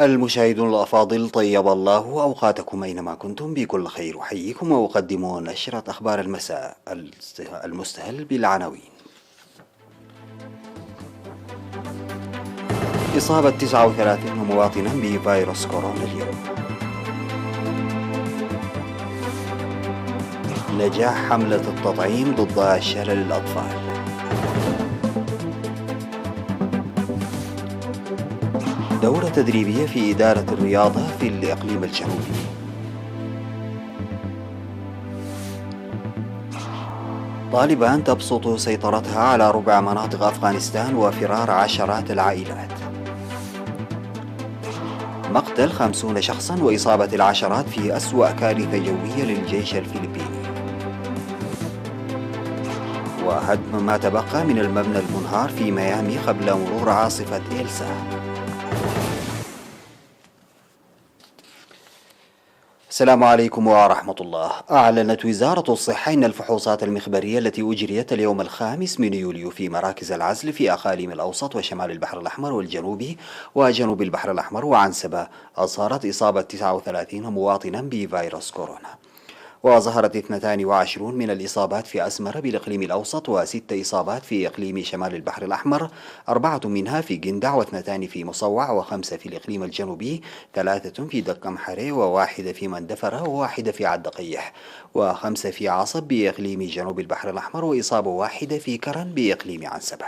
المشاهدون الأفاضل، طيب الله أوقاتكم أينما كنتم بكل خير. أحييكم وأقدم نشرة أخبار المساء المستهل بالعناوين. إصابة 39 مواطنا بفيروس كورونا اليوم. نجاح حملة التطعيم ضد شلل الأطفال. دورة تدريبية في إدارة الرياضة في الإقليم الجنوبي. طالبان تبسط سيطرتها على ربع مناطق أفغانستان وفرار عشرات العائلات. مقتل 50 شخصا وإصابة العشرات في أسوأ كارثة جوية للجيش الفلبيني. وهدم ما تبقى من المبنى المنهار في ميامي قبل مرور عاصفة إلسا. السلام عليكم ورحمة الله. أعلنت وزارة الصحة أن الفحوصات المخبرية التي أجريت اليوم 5 يوليو في مراكز العزل في أقاليم الأوسط وشمال البحر الأحمر والجنوبي وجنوب البحر الأحمر وعنسبة أظهرت إصابة 39 مواطنا بفيروس كورونا. وظهرت 22 من الإصابات في أسمر بالإقليم الأوسط و6 إصابات في إقليم شمال البحر الأحمر، 4 منها في جندع و2 في مصوع و5 في الإقليم الجنوبي، 3 في دكم حري و1 في مندفرة و1 في عدقيح و5 في عصب بإقليم جنوب البحر الأحمر وإصابة 1 في كرن بإقليم عنسبة.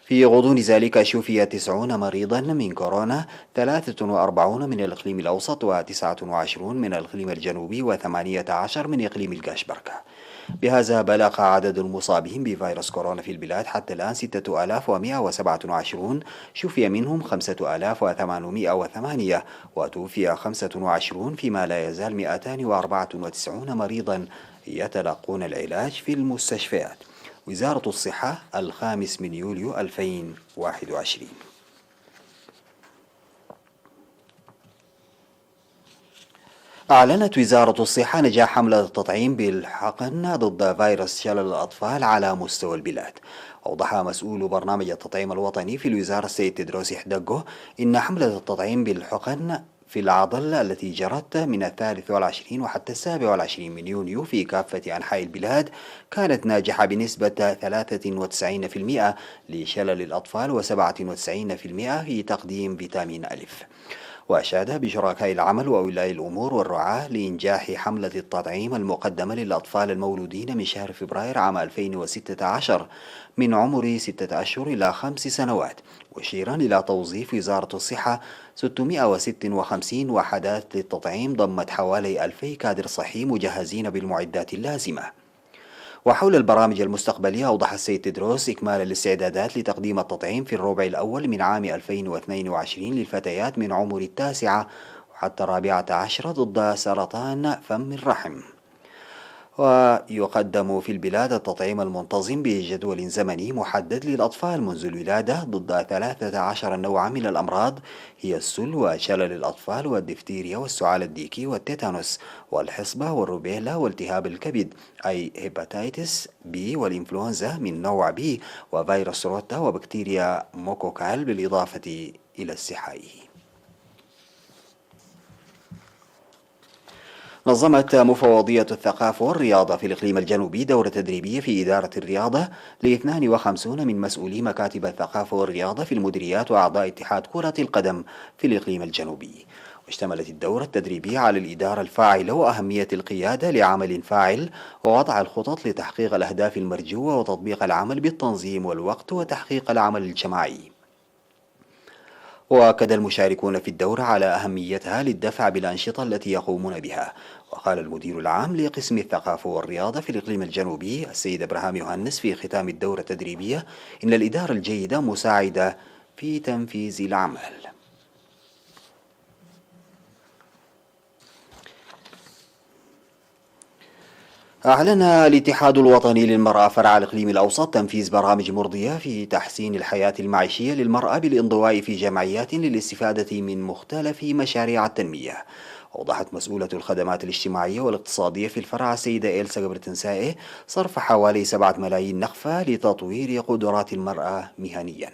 في غضون ذلك شفي 90 مريضا من كورونا، 43 من الإقليم الأوسط و29 من الإقليم الجنوبي و18 من إقليم القاشبركة. بهذا بلغ عدد المصابين بفيروس كورونا في البلاد حتى الآن 6127، شفي منهم 5808 وتوفي 25، فيما لا يزال 294 مريضا يتلقون العلاج في المستشفيات. وزارة الصحة 5 يوليو 2021. أعلنت وزارة الصحة نجاح حملة التطعيم بالحقن ضد فيروس شلل الأطفال على مستوى البلاد. أوضح مسؤول برنامج التطعيم الوطني في الوزارة السيد تدروس حدقه إن حملة التطعيم بالحقن في العضل التي جرت من 23 وحتى 27 من يونيو في كافة أنحاء البلاد كانت ناجحة بنسبة 93% لشلل الأطفال و97% في تقديم فيتامين ألف. وأشاد بشركاء العمل وأولياء الأمور والرعاة لإنجاح حملة التطعيم المقدمة للأطفال المولودين من شهر فبراير عام 2016 من عمر 6 أشهر إلى 5 سنوات، مشيرا إلى توظيف وزارة الصحة 656 وحدات للتطعيم ضمت حوالي 2000 كادر صحي مجهزين بالمعدات اللازمة. وحول البرامج المستقبلية أوضح السيد تدروس إكمال الاستعدادات لتقديم التطعيم في الربع الأول من عام 2022 للفتيات من عمر 9 وحتى 14 ضد سرطان فم الرحم. ويقدم في البلاد التطعيم المنتظم بجدول زمني محدد للأطفال منذ الولادة ضد 13 نوعا من الأمراض هي السل وشلل الأطفال والدفتيريا والسعال الديكي والتيتانوس والحصبة والروبيلا والتهاب الكبد أي هيباتيتس بي والإنفلونزا من نوع بي وفيروس روتا وبكتيريا موكوكال بالإضافة إلى السحائي. نظمت مفوضية الثقافة والرياضة في الإقليم الجنوبي دورة تدريبية في إدارة الرياضة ل52 من مسؤولي مكاتب الثقافة والرياضة في المديريات وأعضاء اتحاد كرة القدم في الإقليم الجنوبي. واشتملت الدورة التدريبية على الإدارة الفاعلة وأهمية القيادة لعمل فاعل ووضع الخطط لتحقيق الأهداف المرجوة وتطبيق العمل بالتنظيم والوقت وتحقيق العمل الجماعي. وأكد المشاركون في الدورة على أهميتها للدفع بالأنشطة التي يقومون بها. وقال المدير العام لقسم الثقافة والرياضة في الإقليم الجنوبي السيد إبراهيم يوهنس في ختام الدورة التدريبية إن الإدارة الجيدة مساعدة في تنفيذ العمل. أعلن الاتحاد الوطني للمرأة فرع الإقليم الأوسط تنفيذ برامج مرضية في تحسين الحياة المعيشية للمرأة بالانضواء في جمعيات للاستفادة من مختلف مشاريع التنمية. أوضحت مسؤولة الخدمات الاجتماعية والاقتصادية في الفرع السيدة إلسا قبرتنسائي صرف حوالي 7 ملايين نقفة لتطوير قدرات المرأة مهنيا.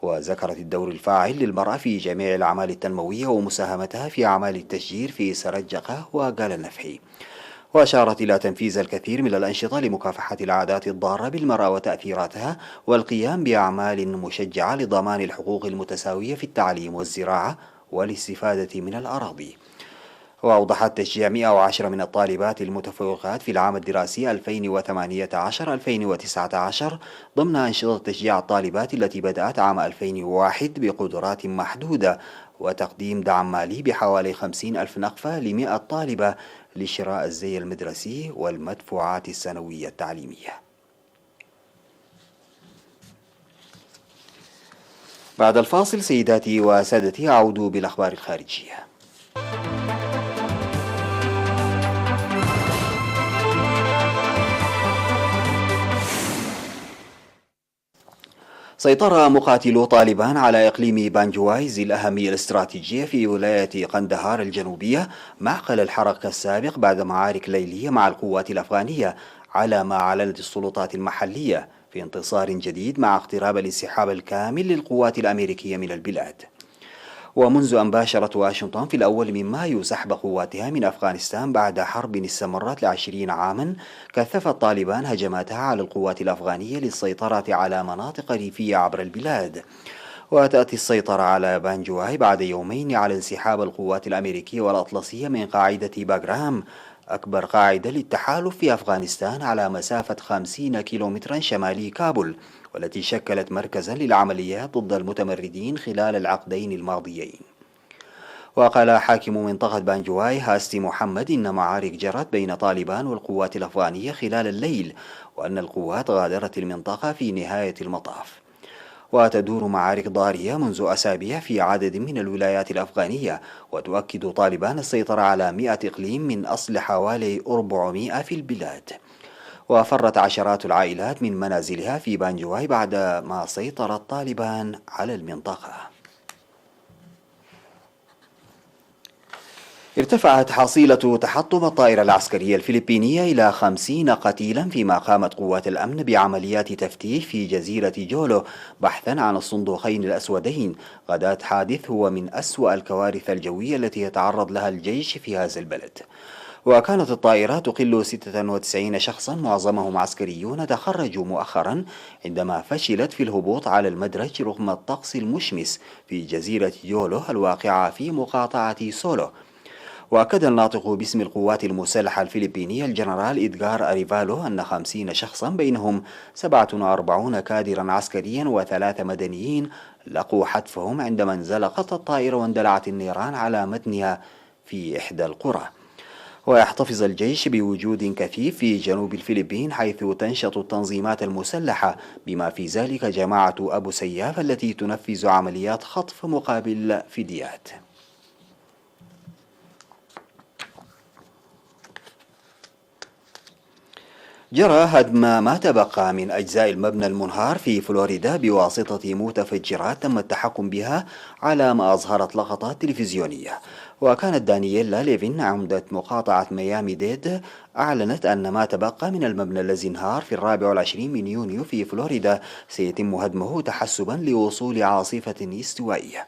وذكرت الدور الفاعل للمرأة في جميع الأعمال التنموية ومساهمتها في أعمال التشجير في سرجقة وقال النفحي. وأشارت إلى تنفيذ الكثير من الأنشطة لمكافحة العادات الضارة بالمرأة وتأثيراتها والقيام بأعمال مشجعة لضمان الحقوق المتساوية في التعليم والزراعة والاستفادة من الأراضي. وأوضحت تشجيع 110 من الطالبات المتفوقات في العام الدراسي 2018-2019 ضمن أنشطة تشجيع الطالبات التي بدأت عام 2001 بقدرات محدودة وتقديم دعم مالي بحوالي 50 ألف نقفة ل100 طالبة لشراء الزي المدرسي والمدفوعات السنوية التعليمية. بعد الفاصل سيداتي وسادتي أعود بالأخبار الخارجية. سيطر مقاتلو طالبان على إقليم بانجواي ذي الأهمية الاستراتيجية في ولاية قندهار الجنوبية معقل الحركة السابق بعد معارك ليلية مع القوات الأفغانية على ما أعلنت السلطات المحلية في انتصار جديد مع اقتراب الانسحاب الكامل للقوات الأمريكية من البلاد. ومنذ أن باشرت واشنطن في الأول من مايو سحب قواتها من أفغانستان بعد حرب استمرت ل20 عاما، كثفت طالبان هجماتها على القوات الأفغانية للسيطرة على مناطق ريفية عبر البلاد. وتأتي السيطرة على بانجواي بعد يومين على انسحاب القوات الأمريكية والأطلسية من قاعدة باغرام، أكبر قاعدة للتحالف في أفغانستان على مسافة 50 كيلومترا شمالي كابول، والتي شكلت مركزا للعمليات ضد المتمردين خلال العقدين الماضيين. وقال حاكم منطقة بانجواي هاستي محمد إن معارك جرت بين طالبان والقوات الأفغانية خلال الليل، وأن القوات غادرت المنطقة في نهاية المطاف. وتدور معارك ضارية منذ أسابيع في عدد من الولايات الأفغانية، وتؤكد طالبان السيطرة على 100 إقليم من أصل حوالي 400 في البلاد. وفرت عشرات العائلات من منازلها في بانجواي بعد ما سيطرت طالبان على المنطقة. ارتفعت حصيلة تحطم الطائرة العسكرية الفلبينية إلى 50 قتيلا، فيما قامت قوات الأمن بعمليات تفتيش في جزيرة جولو بحثا عن الصندوقين الأسودين غداة حادث هو من أسوأ الكوارث الجوية التي يتعرض لها الجيش في هذا البلد. وكانت الطائرة تقل 96 شخصا معظمهم عسكريون تخرجوا مؤخرا عندما فشلت في الهبوط على المدرج رغم الطقس المشمس في جزيرة جولو الواقعة في مقاطعة سولو. وأكد الناطق باسم القوات المسلحة الفلبينية الجنرال إدغار أريفالو أن 50 شخصا بينهم 47 كادرا عسكريا و3 مدنيين لقوا حتفهم عندما انزلقت الطائرة واندلعت النيران على متنها في إحدى القرى. ويحتفظ الجيش بوجود كثيف في جنوب الفلبين حيث تنشط التنظيمات المسلحة بما في ذلك جماعة أبو سياف التي تنفذ عمليات خطف مقابل فديات. جرى هدم ما تبقى من أجزاء المبنى المنهار في فلوريدا بواسطة متفجرات تم التحكم بها على ما أظهرت لقطات تلفزيونية. وكانت دانييلا ليفين عمدة مقاطعة ميامي ديد أعلنت أن ما تبقى من المبنى الذي انهار في 24 من يونيو في فلوريدا سيتم هدمه تحسبا لوصول عاصفة استوائية.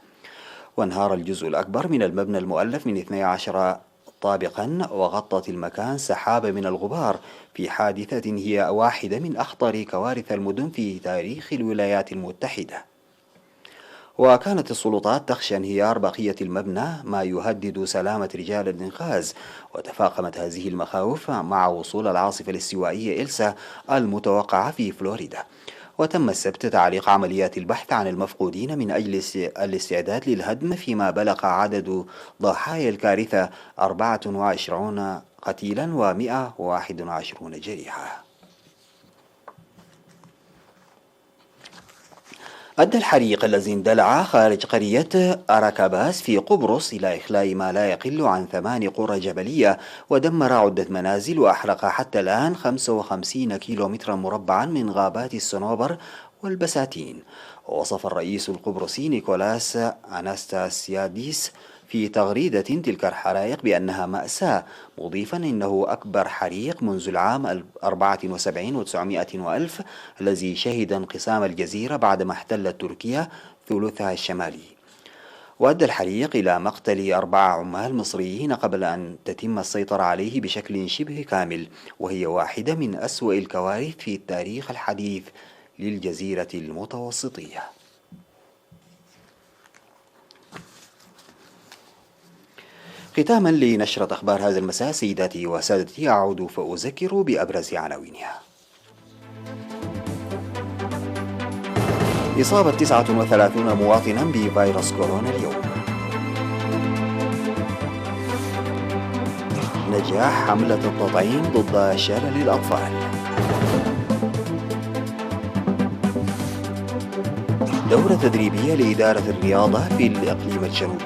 وانهار الجزء الأكبر من المبنى المؤلف من 12 طابقا، وغطت المكان سحابة من الغبار في حادثة هي واحدة من أخطر كوارث المدن في تاريخ الولايات المتحدة. وكانت السلطات تخشى انهيار بقية المبنى ما يهدد سلامة رجال الإنقاذ، وتفاقمت هذه المخاوف مع وصول العاصفة الاستوائية إلسا المتوقعة في فلوريدا. وتم السبت تعليق عمليات البحث عن المفقودين من أجل الاستعداد للهدم، فيما بلغ عدد ضحايا الكارثة 24 قتيلا و121 جريحا. أدى الحريق الذي اندلع خارج قرية أراكاباس في قبرص إلى إخلاء ما لا يقل عن 8 قرى جبلية، ودمر عدة منازل، وأحرق حتى الآن 55 كيلومترا مربعا من غابات الصنوبر والبساتين. ووصف الرئيس القبرصي نيكولاس أناستاسياديس في تغريدة تلك الحرائق بأنها مأساة، مضيفا إنه أكبر حريق منذ العام 74 و900 وألف الذي شهد انقسام الجزيرة بعدما احتلت تركيا ثلثها الشمالي. وأدى الحريق إلى مقتل 4 عمال مصريين قبل أن تتم السيطرة عليه بشكل شبه كامل، وهي واحدة من أسوأ الكوارث في التاريخ الحديث للجزيرة المتوسطية. ختاما لنشرة أخبار هذا المساء سيداتي وسادتي، أعود فأذكر بأبرز عناوينها. إصابة 39 مواطنا بفيروس كورونا اليوم. نجاح حملة التطعيم ضد شلل الأطفال. دورة تدريبية لإدارة الرياضة في الإقليم الجنوبي.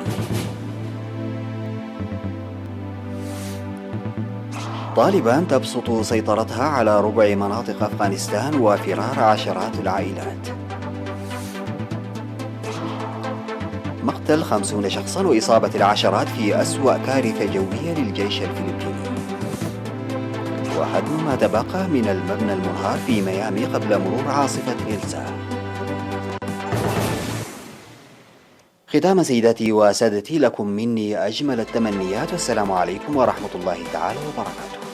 طالبان تبسط سيطرتها على ربع مناطق أفغانستان وفرار عشرات العائلات. مقتل 50 شخصا وإصابة العشرات في أسوأ كارثة جوية للجيش الفلبيني. وهدم ما تبقى من المبنى المنهار في ميامي قبل مرور عاصفة إلسا. ختاما سيداتي وسادتي، لكم مني أجمل التمنيات، والسلام عليكم ورحمة الله تعالى وبركاته.